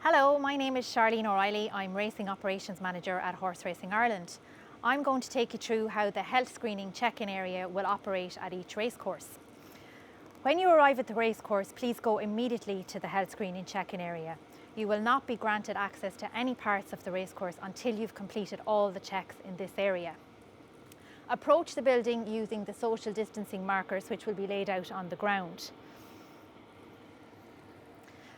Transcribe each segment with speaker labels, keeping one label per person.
Speaker 1: Hello, my name is Charlene O'Reilly. I'm Racing Operations Manager at Horse Racing Ireland. I'm going to take you through how the health screening check-in area will operate at each racecourse. When you arrive at the racecourse, please go immediately to the health screening check-in area. You will not be granted access to any parts of the racecourse until you've completed all the checks in this area. Approach the building using the social distancing markers which will be laid out on the ground.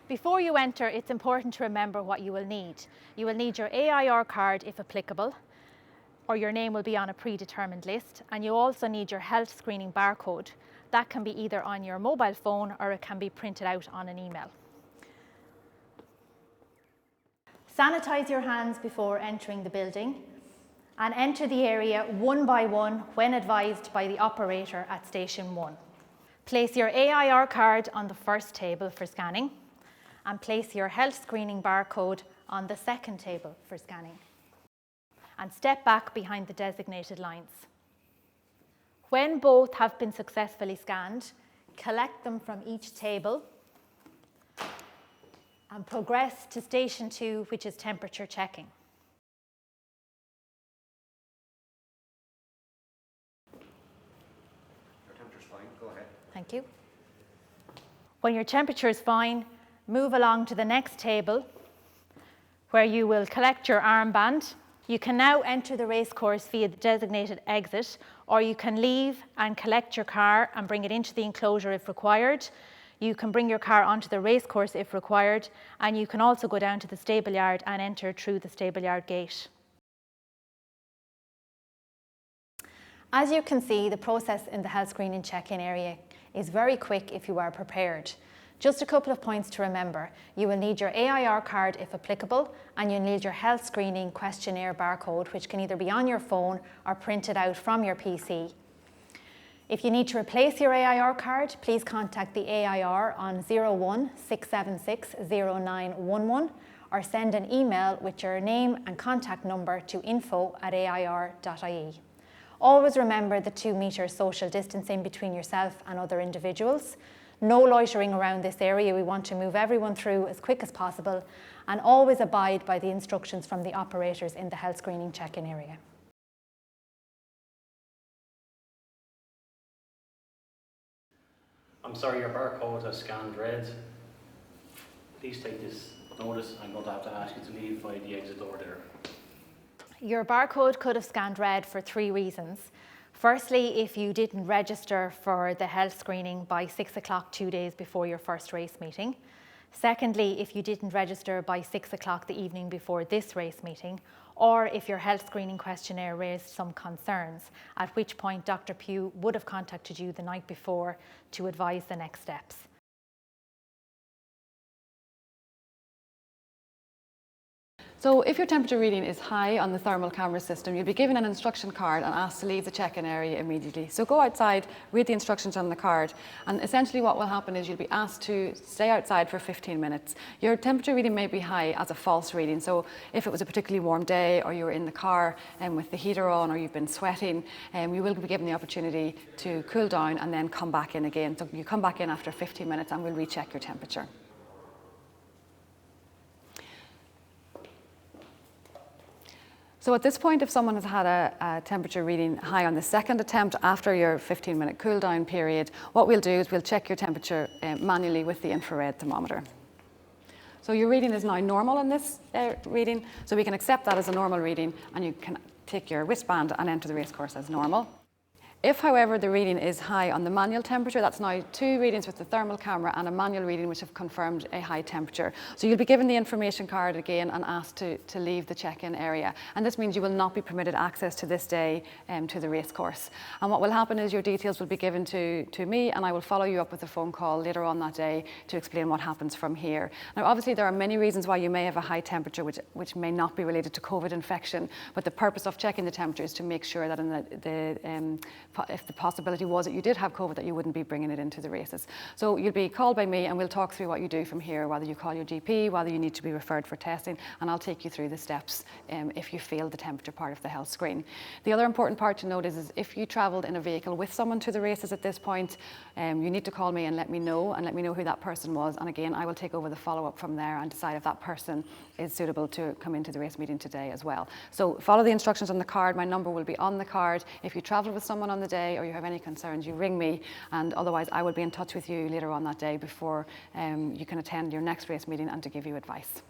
Speaker 1: Before you enter, it's important to remember what you will need. You will need your AIR card if applicable, or your name will be on a predetermined list, and you also need your health screening barcode. That can be either on your mobile phone or it can be printed out on an email. Sanitize your hands before entering the building and enter the area one by one when advised by the operator at Station 1. Place your AIR card on the first table for scanning and place your health screening barcode on the second table for scanning. And step back behind the designated lines. When both have been successfully scanned, collect them from each table and progress to Station 2, which is temperature checking.
Speaker 2: Your temperature's fine, go ahead.
Speaker 1: Thank you. When your temperature is fine, move along to the next table where you will collect your armband. You can now enter the racecourse via the designated exit, or you can leave and collect your car and bring it into the enclosure if required. You can bring your car onto the racecourse if required, and you can also go down to the stable yard and enter through the stable yard gate. As you can see, the process in the health screening check-in area is very quick if you are prepared. Just a couple of points to remember. You will need your AIR card if applicable, and you'll need your health screening questionnaire barcode, which can either be on your phone or printed out from your PC. If you need to replace your AIR card, please contact the AIR on 01 676 0911 or send an email with your name and contact number to info@air.ie. Always remember the 2 metre social distancing between yourself and other individuals. No loitering around this area. We want to move everyone through as quick as possible, and always abide by the instructions from the operators in the health screening check-in area.
Speaker 3: I'm sorry, your barcode has scanned red. Please take this notice. I'm going to have to ask you to leave by the exit door there.
Speaker 1: Your barcode could have scanned red for 3 reasons. Firstly, if you didn't register for the health screening by 6 o'clock 2 days before your first race meeting. Secondly, if you didn't register by 6 o'clock the evening before this race meeting, or if your health screening questionnaire raised some concerns, at which point Dr. Pugh would have contacted you the night before to advise the next steps.
Speaker 4: So if your temperature reading is high on the thermal camera system, you'll be given an instruction card and asked to leave the check-in area immediately. So go outside, read the instructions on the card, and essentially what will happen is you'll be asked to stay outside for 15 minutes. Your temperature reading may be high as a false reading, so if it was a particularly warm day or you were in the car with the heater on or you've been sweating, you will be given the opportunity to cool down and then come back in again. So you come back in after 15 minutes and we'll recheck your temperature. So at this point, if someone has had a temperature reading high on the second attempt after your 15-minute cool down period, what we'll do is we'll check your temperature manually with the infrared thermometer. So your reading is now normal in this reading, so we can accept that as a normal reading, and you can take your wristband and enter the racecourse as normal. If, however, the reading is high on the manual temperature, that's now 2 readings with the thermal camera and a manual reading which have confirmed a high temperature. So you'll be given the information card again and asked to leave the check-in area. And this means you will not be permitted access to this day to the racecourse. And what will happen is your details will be given to me, and I will follow you up with a phone call later on that day to explain what happens from here. Now, obviously, there are many reasons why you may have a high temperature which may not be related to COVID infection, but the purpose of checking the temperature is to make sure that in the if the possibility was that you did have COVID, that you wouldn't be bringing it into the races. So you'll be called by me and we'll talk through what you do from here, whether you call your GP, whether you need to be referred for testing, and I'll take you through the steps if you failed the temperature part of the health screen. The other important part to note is if you travelled in a vehicle with someone to the races at this point, you need to call me and let me know who that person was, and again I will take over the follow-up from there and decide if that person is suitable to come into the race meeting today as well. So follow the instructions on the card. My number will be on the card. If you travel with someone on the day or you have any concerns, you ring me, and otherwise I will be in touch with you later on that day before you can attend your next race meeting and to give you advice.